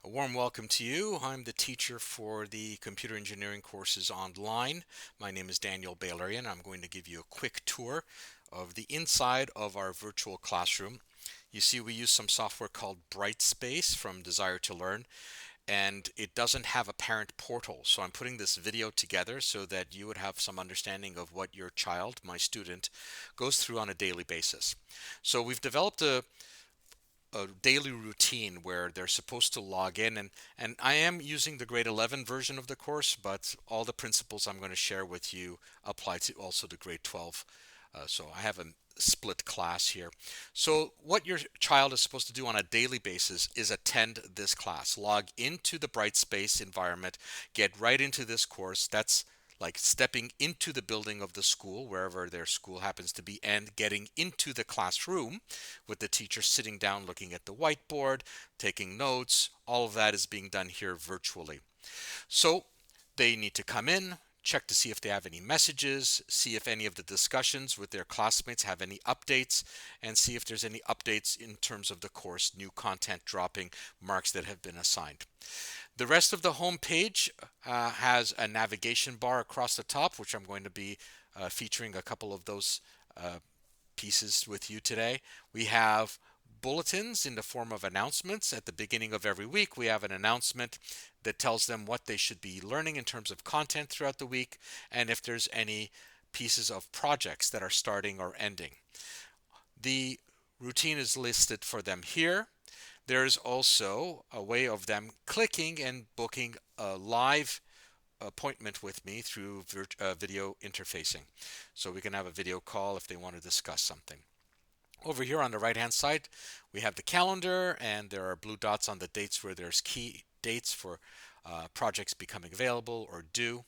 A warm welcome to you. I'm the teacher for the computer engineering courses online. My name is Daniel Bailarian. I'm going to give you a quick tour of the inside of our virtual classroom. You see, we use some software called Brightspace from Desire to Learn, and it doesn't have a parent portal. So I'm putting this video together so that you would have some understanding of what your child, my student, goes through on a daily basis. So we've developed a daily routine where they're supposed to log in, and I am using the grade 11 version of the course, but all the principles I'm going to share with you apply to also the grade 12. So I have a split class here. So what your child is supposed to do on a daily basis is attend this class, log into the Brightspace environment, get right into this course. That's like stepping into the building of the school, wherever their school happens to be, and getting into the classroom with the teacher sitting down looking at the whiteboard, taking notes. All of that is being done here virtually. So they need to come in, check to see if they have any messages, see if any of the discussions with their classmates have any updates, and see if there's any updates in terms of the course, new content dropping, marks that have been assigned. The rest of the home page has a navigation bar across the top, which I'm going to be featuring a couple of those pieces with you today. We have bulletins in the form of announcements. At the beginning of every week, we have an announcement that tells them what they should be learning in terms of content throughout the week, and if there's any pieces of projects that are starting or ending. The routine is listed for them here. There's also a way of them clicking and booking a live appointment with me through video interfacing. So we can have a video call if they want to discuss something. Over here on the right hand side, we have the calendar, and there are blue dots on the dates where there's key dates for projects becoming available or due.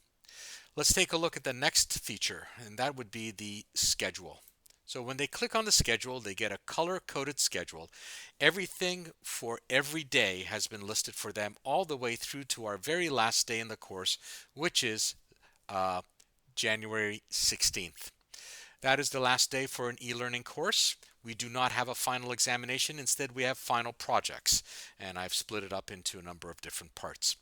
Let's take a look at the next feature, and that would be the schedule. So when they click on the schedule, they get a color-coded schedule. Everything for every day has been listed for them all the way through to our very last day in the course, which is January 16th. That is the last day for an e-learning course. We do not have a final examination. Instead, we have final projects, and I've split it up into a number of different parts.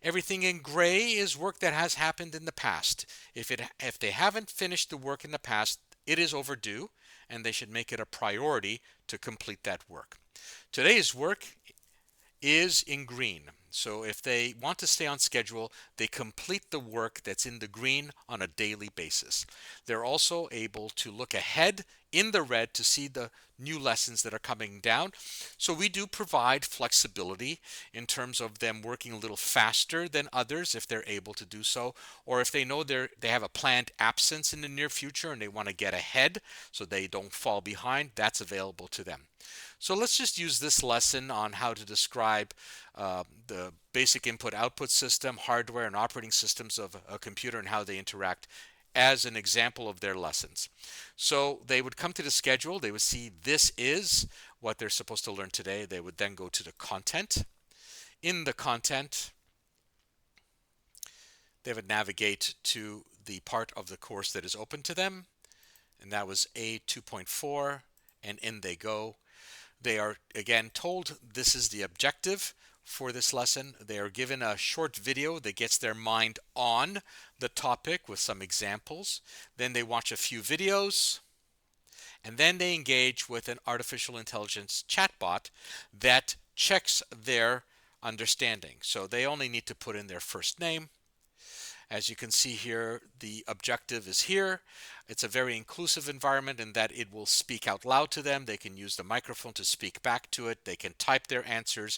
Everything in gray is work that has happened in the past. If they haven't finished the work in the past, it is overdue, and they should make it a priority to complete that work. Today's work is in green. So if they want to stay on schedule, they complete the work that's in the green on a daily basis. They're also able to look ahead in the red to see the new lessons that are coming down. So we do provide flexibility in terms of them working a little faster than others if they're able to do so, or if they know they have a planned absence in the near future and they want to get ahead so they don't fall behind, that's available to them. So let's just use this lesson on how to describe the basic input-output system, hardware, and operating systems of a computer and how they interact as an example of their lessons. So they would come to the schedule, they would see this is what they're supposed to learn today. They would then go to the content. In the content, they would navigate to the part of the course that is open to them, and that was A 2.4, and in they go. They are again told this is the objective for this lesson. They are given a short video that gets their mind on the topic with some examples. Then they watch a few videos, and then they engage with an artificial intelligence chatbot that checks their understanding. So they only need to put in their first name. As you can see here, the objective is here. It's a very inclusive environment in that it will speak out loud to them. They can use the microphone to speak back to it. They can type their answers.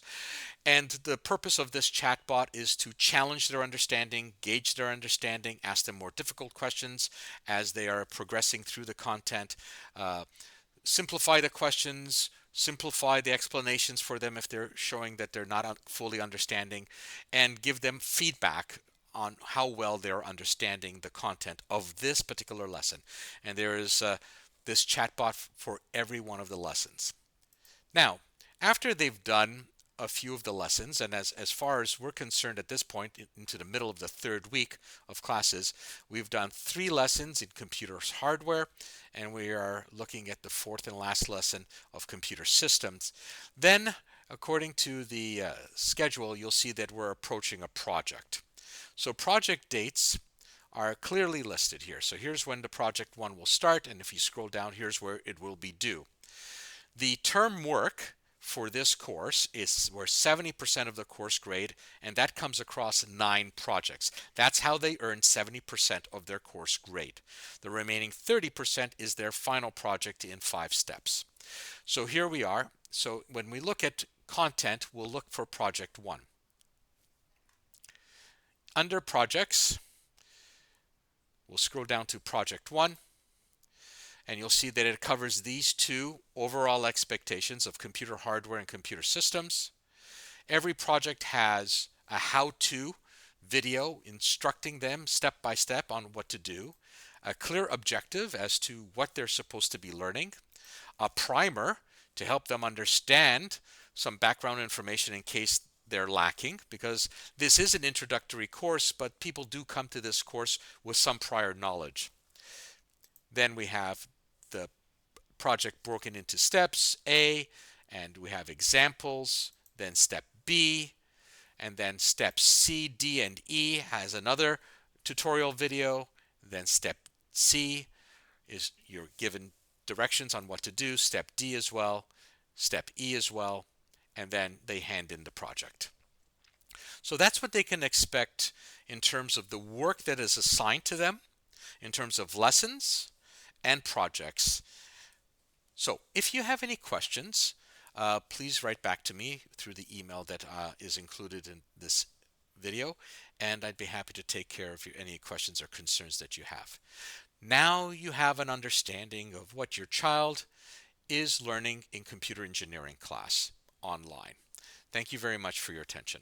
And the purpose of this chatbot is to challenge their understanding, gauge their understanding, ask them more difficult questions as they are progressing through the content, simplify the questions, simplify the explanations for them if they're showing that they're not fully understanding, and give them feedback on how well they're understanding the content of this particular lesson. And there is this chatbot for every one of the lessons. Now, after they've done a few of the lessons, and as far as we're concerned at this point, into the middle of the third week of classes, we've done 3 lessons in computers hardware, and we are looking at the 4th and last lesson of computer systems. Then according to the schedule, you'll see that we're approaching a project. So project dates are clearly listed here. So here's when the project one will start, and if you scroll down, here's where it will be due. The term work for this course is where 70% of the course grade, and that comes across 9 projects. That's how they earn 70% of their course grade. The remaining 30% is their final project in 5 steps. So here we are. So when we look at content, we'll look for project 1. Under projects, we'll scroll down to project 1, and you'll see that it covers these 2 overall expectations of computer hardware and computer systems. Every project has a how-to video instructing them step by step on what to do, a clear objective as to what they're supposed to be learning, a primer to help them understand some background information in case they're lacking, because this is an introductory course, but people do come to this course with some prior knowledge. Then we have the project broken into steps A, and we have examples, then step B, and then steps C, D, and E has another tutorial video. Then step C is you're given directions on what to do, step D as well, step E as well, and then they hand in the project. So that's what they can expect in terms of the work that is assigned to them, in terms of lessons and projects. So if you have any questions, please write back to me through the email that is included in this video, and I'd be happy to take care of any questions or concerns that you have. Now you have an understanding of what your child is learning in computer engineering class online. Thank you very much for your attention.